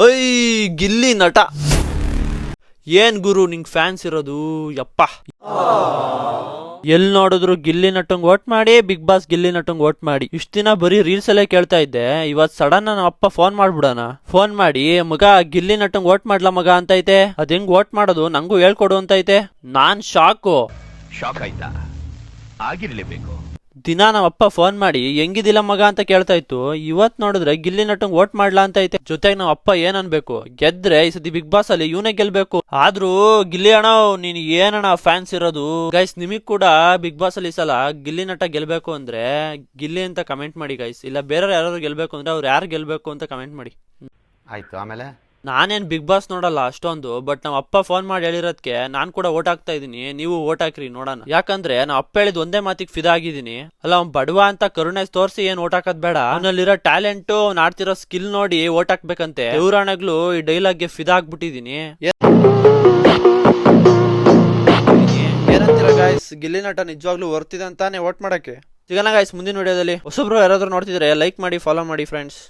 ಓಯ್ ಗಿಲ್ಲಿ ನಟ ಏನ್ ಗುರು ನಿಂಗ್ ಫ್ಯಾನ್ಸ್ ಇರೋದು ಯಪ್ಪ. ಎಲ್ ನೋಡಿದ್ರು ಗಿಲ್ಲಿ ನಟಂಗ್ ವೋಟ್ ಮಾಡಿ, ಬಿಗ್ ಬಾಸ್ ಗಿಲ್ಲಿ ನಟಂಗ್ ವೋಟ್ ಮಾಡಿ. ಇಷ್ಟ ದಿನ ಬರೀ ರೀಲ್ಸ್ ಅಲ್ಲೇ ಕೇಳ್ತಾ ಇದ್ದೆ. ಇವತ್ ಸಡನ್ ನಮ್ಮ ಅಪ್ಪ ಫೋನ್ ಮಾಡ್ಬಿಡೋಣ. ಫೋನ್ ಮಾಡಿ ಮಗ ಗಿಲ್ಲಿ ನಟಂಗ್ ವೋಟ್ ಮಾಡ್ಲಾ ಮಗ ಅಂತ ಐತೆ. ಅದ್ ಹೆಂಗ್ ವೋಟ್ ಮಾಡೋದು ನಂಗೂ ಹೇಳ್ಕೊಡು ಅಂತ ಐತೆ. ನಾನ್ ಶಾಕ್ ಆಯ್ತಾ? ಆಗಿರ್ಲೇಬೇಕು. ದಿನ ನಮ್ಮ ಅಪ್ಪ ಫೋನ್ ಮಾಡಿ ಹೆಂಗಿದಿಲ್ಲ ಮಗ ಅಂತ ಕೇಳ್ತಾ ಇತ್ತು. ಇವತ್ ನೋಡಿದ್ರೆ ಗಿಲ್ಲಿ ನಟಂಗ್ ವೋಟ್ ಮಾಡ್ಲಾ ಅಂತ ಐತೆ. ಜೊತೆಗೆ ನಮ್ಮ ಅಪ್ಪ ಏನ್ ಅನ್ಬೇಕು, ಗೆದ್ರೆ ಈ ಸತಿ ಬಿಗ್ ಬಾಸ್ ಅಲ್ಲಿ ಇವನೇ ಗೆಲ್ಬೇಕು. ಆದ್ರೂ ಗಿಲ್ಲಿ ಅಣ್ಣ ನೀನ್ ಏನಣ್ಣ ಫ್ಯಾನ್ಸ್ ಇರೋದು. ಗೈಸ್ ನಿಮಗ್ ಕೂಡ ಬಿಗ್ ಬಾಸ್ ಅಲ್ಲಿ ಸಲ ಗಿಲ್ಲಿ ನಟ ಗೆಲ್ಬೇಕು ಅಂದ್ರೆ ಗಿಲ್ಲಿ ಅಂತ ಕಮೆಂಟ್ ಮಾಡಿ ಗೈಸ್. ಇಲ್ಲ ಬೇರೆ ಯಾರು ಗೆಲ್ಬೇಕು ಅಂದ್ರೆ ಅವ್ರು ಯಾರು ಗೆಲ್ಬೇಕು ಅಂತ ಕಮೆಂಟ್ ಮಾಡಿ. ಆಯ್ತು. ಆಮೇಲೆ ನಾನೇನ್ ಬಿಗ್ ಬಾಸ್ ನೋಡಲ್ಲ ಅಷ್ಟೊಂದು, ಬಟ್ ನಮ್ಮ ಅಪ್ಪ ಫೋನ್ ಮಾಡಿ ಹೇಳಿರೋದಕ್ಕೆ ನಾನ್ ಕೂಡ ಓಟ್ ಹಾಕ್ತಾ ಇದೀನಿ. ನೀವು ಓಟ್ ಹಾಕ್ರಿ ನೋಡೋಣ. ಯಾಕಂದ್ರೆ ನಮ್ಮ ಅಪ್ಪ ಹೇಳಿದ್ ಒಂದೇ ಮಾತಿಗೆ ಫಿದಾ ಆಗಿದ್ದೀನಿ. ಅಲ್ಲ ಅವ್ನ್ ಬಡವ ಅಂತ ಕರುಣೆ ತೋರಿಸಿ ಏನ್ ಓಟ್ ಹಾಕೋದ್ ಬೇಡ. ಅವನಲ್ಲಿರೋ ಟ್ಯಾಲೆಂಟ್, ಅವ್ನ್ ಆಡ್ತಿರೋ ಸ್ಕಿಲ್ ನೋಡಿ ಓಟ್ ಹಾಕ್ಬೇಕಂತೆ. ದೇವ್ರಾಣಗ್ಲು ಈ ಡೈಲಾಗ್ಗೆ ಫಿದಾ ಆಗ್ಬಿಟ್ಟಿದೀನಿ. ಏನಂತೀರ ಗಾಯ್ಸ್, ಗಿಲ್ಲಿ ನಟ ನಿಜವಾಗ್ಲೂ ವರ್ತಿದೆ ಅಂತಾನೆ ಓಟ್ ಮಾಡಕ್ಕೆ. ಸಿಗೋಣ ಗಾಯ್ಸ್ ಮುಂದಿನ ವಿಡಿಯೋದಲ್ಲಿ. ಹೊಸಬ್ರು ಯಾರಾದ್ರೂ ನೋಡ್ತಿದ್ರೆ ಲೈಕ್ ಮಾಡಿ, ಫಾಲೋ ಮಾಡಿ ಫ್ರೆಂಡ್ಸ್.